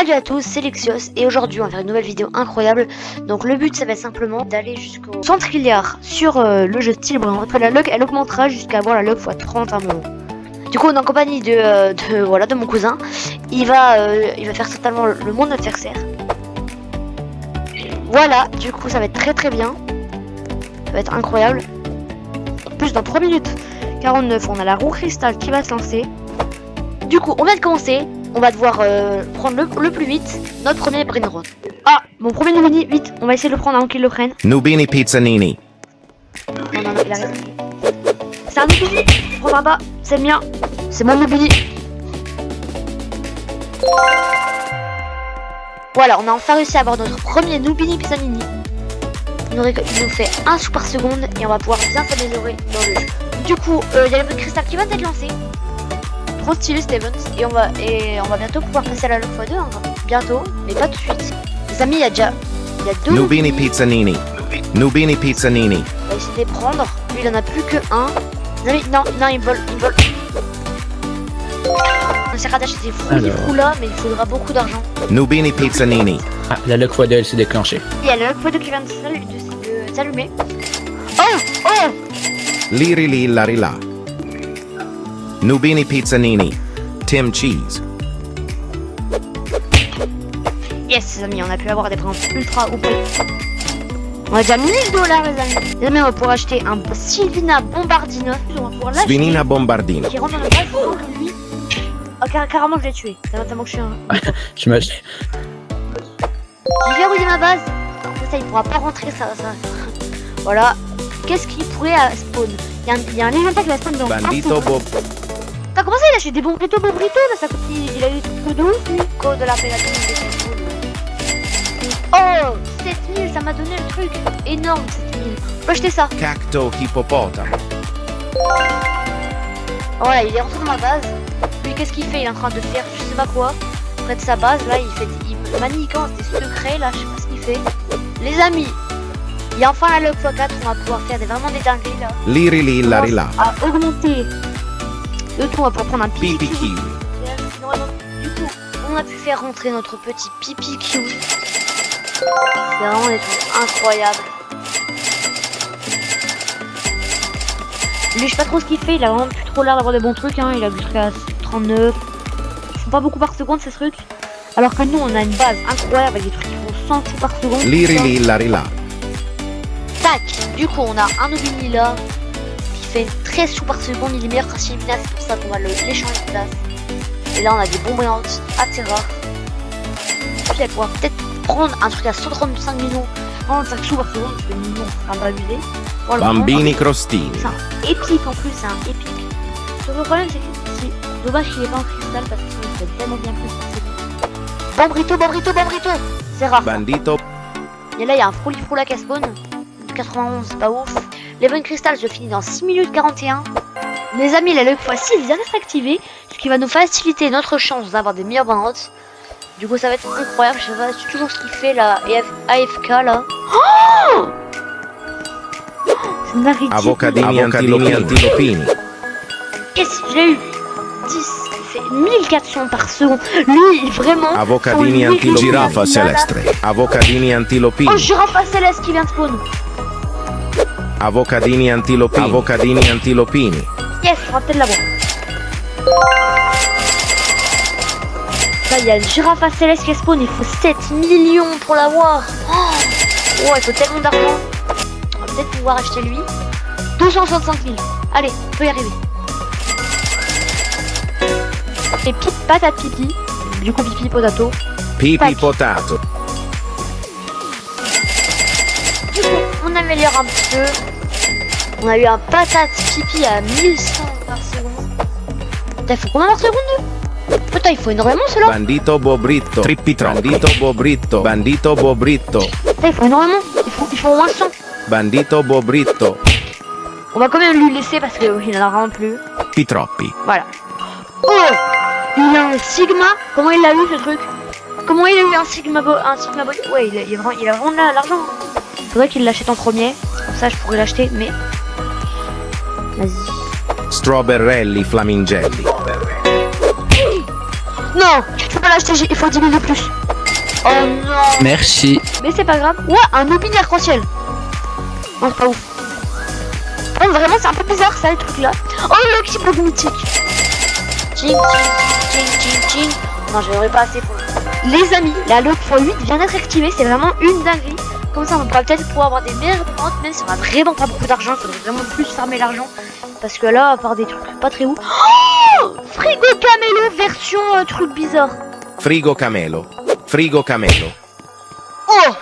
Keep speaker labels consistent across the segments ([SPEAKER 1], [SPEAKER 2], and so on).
[SPEAKER 1] Salut à tous, c'est Lexios et aujourd'hui on va faire une nouvelle vidéo incroyable. Donc le but ça va être simplement d'aller jusqu'au 100 trilliards sur le jeu style brillant. Après la luck elle augmentera jusqu'à avoir la luck x 30 à un moment. Du coup on est en compagnie de mon cousin. Il va faire totalement le monde adversaire. Voilà, du coup ça va être très bien. Ça va être incroyable. En plus dans 3 minutes 49 on a la roue cristal qui va se lancer. Du coup on vient de commencer. On va devoir prendre le plus vite notre premier brain rot. Ah, mon premier Nubini, vite, on va essayer de le prendre avant qu'il le prenne.
[SPEAKER 2] Nubini Pizzanini.
[SPEAKER 1] Non, il a raison. C'est un Nubini, je prendrai pas, c'est le mien. C'est mon Nubini. Voilà, on a enfin réussi à avoir notre premier Nubini Pizzanini. Il nous fait 1 sou par seconde et on va pouvoir bien s'améliorer dans le jeu. Du coup, il y a le cristal qui va être lancé. Trop stylé cet event et on va bientôt pouvoir passer à la log x2 hein. Bientôt, mais pas tout de suite. Les amis, il y a 2
[SPEAKER 2] Nubini Pizzanini. Nubini Pizzanini.
[SPEAKER 1] On va essayer de les prendre. Lui il en a plus que un. Les amis, non, il vole. On essaiera d'acheter des fous là, mais il faudra beaucoup d'argent.
[SPEAKER 2] Nubini Pizzanini.
[SPEAKER 3] Ah, la luck x2 elle s'est déclenchée.
[SPEAKER 1] Il y a la log x2 qui vient de s'allumer. Oh
[SPEAKER 2] Liri li larila. Nubini Pizzanini. Tim Cheese.
[SPEAKER 1] Yes les amis, on a pu avoir des prénoms ultra OP. On a déjà 1000 $, les amis. Les amis, on va pouvoir acheter un Sylvina Bombardino. On va pouvoir l'acheter.
[SPEAKER 2] Svinina Bombardino.
[SPEAKER 1] Qui rentre dans le base de lui. Oh, carrément, je l'ai tué. Tellement que je suis un.
[SPEAKER 3] Je me...
[SPEAKER 1] J'ai verrouillé ma base. Ça, il pourra pas rentrer, ça. Voilà. Qu'est-ce qu'il pourrait spawn? Il y a un légendaire qui va spawn dans
[SPEAKER 2] Bandito Bob.
[SPEAKER 1] T'as commencé à lâcher des bons brito, là, ça coûte. Il a eu tout trucs de ouf, lui. Code de la pénalité des cool. Oh 7000, ça m'a donné le truc. Énorme, 7000. On peut acheter ça.
[SPEAKER 2] Cacto Hippopotamo.
[SPEAKER 1] Voilà, il est rentré dans ma base. Lui, qu'est-ce qu'il fait? Il est en train de faire je sais pas quoi. Près de sa base, là, il manigance des secrets, là, je sais pas ce qu'il fait. Les amis, il y a enfin la log x4, on va pouvoir faire vraiment des dingueries, là.
[SPEAKER 2] Liri li larila.
[SPEAKER 1] À augmenter le tout, on va pouvoir prendre un pipi
[SPEAKER 2] Pipi
[SPEAKER 1] kiwi.
[SPEAKER 2] kiwi.
[SPEAKER 1] Du coup, on a pu faire rentrer notre petit pipi kiwi. C'est vraiment des trucs incroyables. Lui, je sais pas trop ce qu'il fait, il a vraiment plus trop l'air d'avoir des bons trucs, hein. Il a jusqu'à 39. Ils font pas beaucoup par seconde ces trucs. Alors que nous, on a une base incroyable avec des trucs qui font 100 coups par seconde.
[SPEAKER 2] Liri li larila.
[SPEAKER 1] Tac. Du coup, on a un Nubini là qui fait 13 sous par seconde. Il est meilleur qu'un Chimina, c'est pour ça qu'on va l'échanger de place. Et là, on a des bons brillants assez rares. Puis, elle pourra peut-être prendre un truc à 135 millions, 35 sous par seconde, parce que millions, c'est un peu abusé.
[SPEAKER 2] Bambini Crostini.
[SPEAKER 1] C'est un épique en plus, c'est un épique. Sauf le problème, c'est que c'est dommage qu'il est pas en cristal parce que ça fait tellement bien plus par seconde. Bambrito, c'est rare.
[SPEAKER 2] Bandito.
[SPEAKER 1] Et là, il y a un Frolifrola qui spawn. 91, c'est pas ouf. Les bonnes cristals, je finis dans 6 minutes 41. Les amis, la log x6 vient d'être activée, ce qui va nous faciliter notre chance d'avoir des meilleurs banrots. Du coup, ça va être incroyable. Je sais pas toujours ce qu'il fait là. Et AFK là. Oh, c'est une dinguerie.
[SPEAKER 2] Avocadini Antilopini.
[SPEAKER 1] Yes, je l'ai eu. 10. Il fait 1400 par seconde. Lui, vraiment.
[SPEAKER 2] Avocadini Antilopini. Giraffa Celestre. Avocadini Antilopini.
[SPEAKER 1] Oh, Giraffa Céleste qui vient de spawn.
[SPEAKER 2] Avocadini Antilopini. Avocadini Antilopini.
[SPEAKER 1] Yes, on va peut-être l'avoir. Là, il y a une Giraffa Céleste qui spawn. Il faut 7 millions pour l'avoir. Oh, il faut tellement d'argent. On va peut-être pouvoir acheter lui. 265 000. Allez, on peut y arriver. Et patate pipi. Du coup, pipi potato.
[SPEAKER 2] Pipi
[SPEAKER 1] Tac.
[SPEAKER 2] Potato.
[SPEAKER 1] Du coup, on améliore un petit peu. On a eu un patate pipi à 1100 par seconde. Putain, il faut combien par seconde? Putain, il faut énormément cela.
[SPEAKER 2] Bandito Bobrito. Trippitro. Bandito Bobrito. Bandito Bobrito.
[SPEAKER 1] Putain, il faut énormément. Il faut au moins 100.
[SPEAKER 2] Bandito Bobrito.
[SPEAKER 1] On va quand même lui laisser parce qu'il en a vraiment plus.
[SPEAKER 2] Pitroppi.
[SPEAKER 1] Voilà. Oh, il a un Sigma. Comment il a eu ce truc? Comment il a eu un Sigma body? Ouais, il a vraiment de l'argent. Faudrait qu'il l'achète en premier. Comme ça, je pourrais l'acheter, mais... Vas-y.
[SPEAKER 2] Strawberrelli Flamingelli.
[SPEAKER 1] Non, je peux pas l'acheter, il faut 10 000 de plus. Oh non.
[SPEAKER 3] Merci.
[SPEAKER 1] Mais c'est pas grave. Ouais, un Nobini arc-en-ciel. Non, c'est pas ouf. Bon, vraiment, c'est un peu bizarre ça, les trucs là. Oh, le petit bug mythique. Ching, ching, ching, ching, ching. Non, je n'aurais pas assez pour. Les amis, la log x8 vient d'être activée, c'est vraiment une dinguerie. Comme ça, on pourra peut-être pouvoir avoir des meilleures ventes, même si on a vraiment pas beaucoup d'argent. Il faudrait vraiment plus farmer l'argent. Parce que là, à part des trucs pas très ouf. Oh, Frigo Camelo version truc bizarre.
[SPEAKER 2] Frigo Camelo. Frigo Camelo.
[SPEAKER 1] Oh,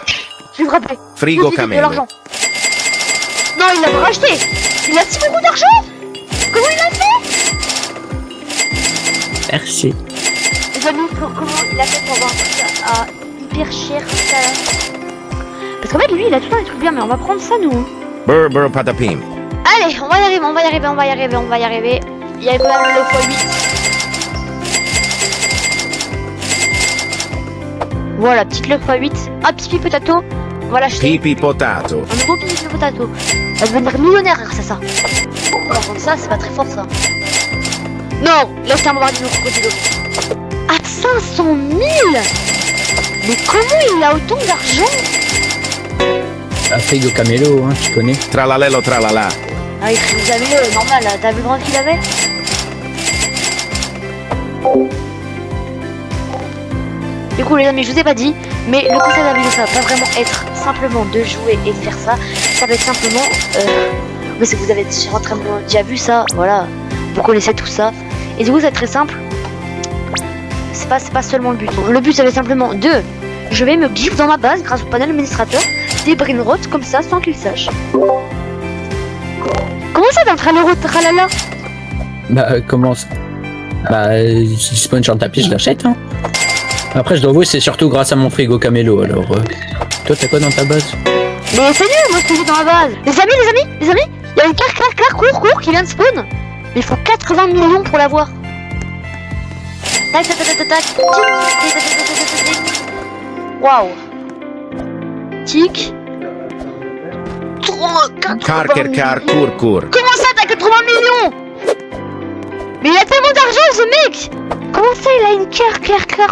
[SPEAKER 1] je vais frapper.
[SPEAKER 2] Frigo
[SPEAKER 1] De
[SPEAKER 2] Camelo.
[SPEAKER 1] l'argent. Non, il l'a pas racheté. Il a si beaucoup d'argent. Comment il a fait?
[SPEAKER 3] Merci.
[SPEAKER 1] Les amis, comment il a fait pour avoir un truc à hyper cher comme ça là? Parce qu'en fait, lui, il a tout le temps des trucs bien, mais on va prendre ça nous.
[SPEAKER 2] Brr brr patapim.
[SPEAKER 1] Allez, on va y arriver, on va y arriver, on va y arriver, on va y arriver. Il y a quand même le x8. Voilà, petite le x8. Ah, pipi potato. On va l'acheter.
[SPEAKER 2] Pipi potato.
[SPEAKER 1] Un nouveau pipi potato. On va devenir millionnaire grâce à ça. Par contre, ça, c'est pas très fort ça. Non, là, c'est un bombardino crocodilo. À 500 000. Mais comment il a autant d'argent?
[SPEAKER 3] Un frigo Camelo, hein, tu connais.
[SPEAKER 2] Tralalelo tralala.
[SPEAKER 1] Ah, il vous avez le normal, là. T'as vu le grand qu'il avait? Du coup, les amis, je vous ai pas dit, mais le concept de la vidéo, ça va pas vraiment être simplement de jouer et de faire ça. Ça va être simplement. Mais c'est que vous avez déjà vu ça, voilà. Vous connaissez tout ça. Et du coup, c'est très simple. C'est pas seulement le but. Le but, ça va être simplement de. Je vais me gifle dans ma base grâce au panel administrateur des brainrots comme ça sans qu'il sache. Comment ça dans le tralala?
[SPEAKER 3] Bah, comment ça? Bah, si je spawn sur le tapis, je l'achète, hein. Après, je dois avouer, c'est surtout grâce à mon frigo Camelo, alors. Toi, t'as quoi dans ta base?
[SPEAKER 1] Mais c'est nul, moi, ce que j'ai dans ma base. Les amis, il y a une carte court qui vient de spawn. Mais il faut 80 millions pour l'avoir. Tac, tac, tac, tac, tac. Waouh. Tic.
[SPEAKER 2] Carker car cour cour.
[SPEAKER 1] Comment ça, t'as 80 millions? Mais il a tellement d'argent, ce mec. Comment ça, il a une car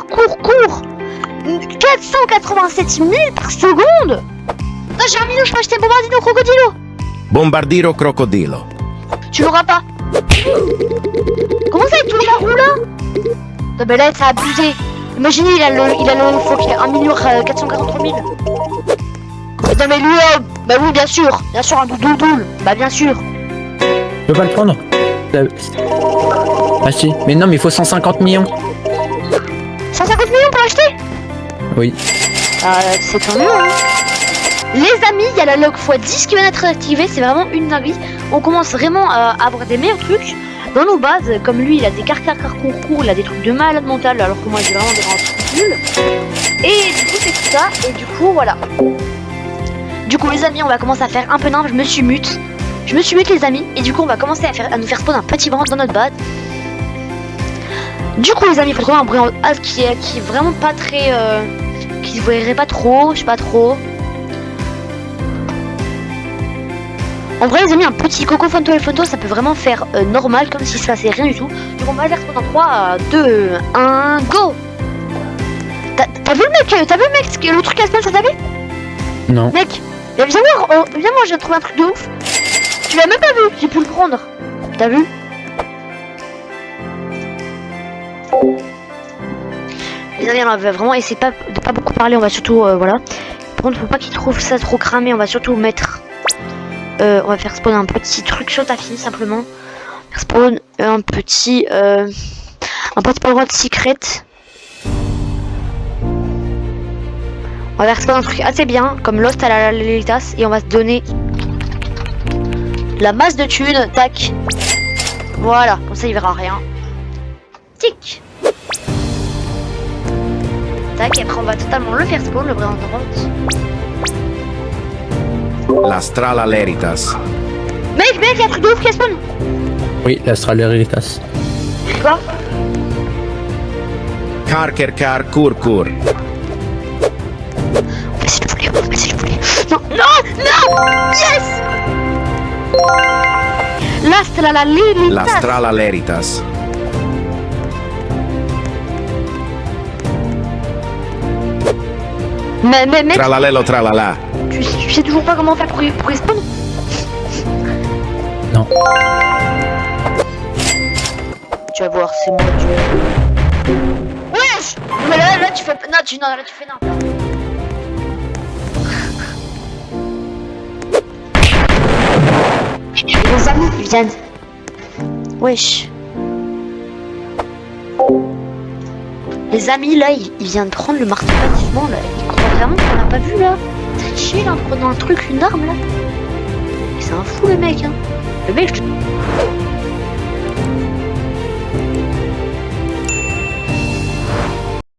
[SPEAKER 1] court 487 000 par seconde. Non, j'ai 1 million, je peux acheter Bombardino Crocodilo.
[SPEAKER 2] Bombardiro crocodilo.
[SPEAKER 1] Tu l'auras pas. Comment ça, il tourne la roue là? Non, mais là, ça a abusé. Imaginez, il a le faut qu'il a 1 443 000. Non, mais lui, bah oui, bien sûr, un doudoule. Bah, bien sûr.
[SPEAKER 3] Je peux pas le prendre. Ah si, mais non, mais il faut 150 millions.
[SPEAKER 1] 150 millions pour l'acheter?
[SPEAKER 3] Oui.
[SPEAKER 1] C'est tant mieux, hein. Les amis, il y a la log x10 qui vient d'être activée, c'est vraiment une dinguerie. On commence vraiment à avoir des meilleurs trucs dans nos bases. Comme lui, il a des court, il a des trucs de malade mental, alors que moi j'ai vraiment des grands trucs nuls. Et du coup, c'est tout ça, et du coup, voilà. Du coup, les amis, on va commencer à faire un peu nimble, je me suis mute, les amis, et du coup, on va commencer à nous faire spawn un petit branche dans notre base. Du coup, les amis, il faut trouver un bruit qui est vraiment pas très. Qui se voyerait pas trop, je sais pas trop. En vrai, les amis, un petit coco photo, ça peut vraiment faire normal, comme si ça passait rien du tout. Donc, on va faire spawn en 3, 2, 1, go! T'as vu le mec, le truc à spawn, ça t'a vu?
[SPEAKER 3] Non.
[SPEAKER 1] Mec, viens voir, je viens de trouver un truc de ouf. Tu l'as même pas vu, j'ai pu le prendre. T'as vu? Les amis, on va vraiment essayer de pas beaucoup parler, on va surtout, voilà. Par contre, faut pas qu'ils trouvent ça trop cramé, on va surtout mettre... on va faire spawn un petit truc sur ta fille, simplement. Faire spawn un petit endroit de secret. On va faire spawn un truc assez bien, comme Lost à la Lelitas, et on va se donner la masse de thunes, tac. Voilà, comme ça il verra rien. Tic. Tac, et après on va totalement le faire spawn, le vrai endroit.
[SPEAKER 2] La strala leritas.
[SPEAKER 1] Mec, il y a un truc de ouf qui a spawn.
[SPEAKER 3] Oui, l'Astral Heritas.
[SPEAKER 1] Quoi?
[SPEAKER 2] Carker car cour cour.
[SPEAKER 1] Mais s'il vous plaît. Non. Yes. La
[SPEAKER 2] La strala leritas.
[SPEAKER 1] Mais mec,
[SPEAKER 2] Tralalelo tralala.
[SPEAKER 1] tu sais toujours pas comment faire pour respawn?
[SPEAKER 3] Non.
[SPEAKER 1] Tu vas voir, c'est moi Dieu. Wesh! Mais là tu fais... Non, là tu fais n'importe. Les amis, ils viennent. Wesh. Les amis, là, il vient de prendre le marteau bâtiment, là. Il croit vraiment qu'on l'a pas vu, là. Tricher, là, en prenant un truc, une arme, là. C'est un fou, le mec, hein. Le mec, je...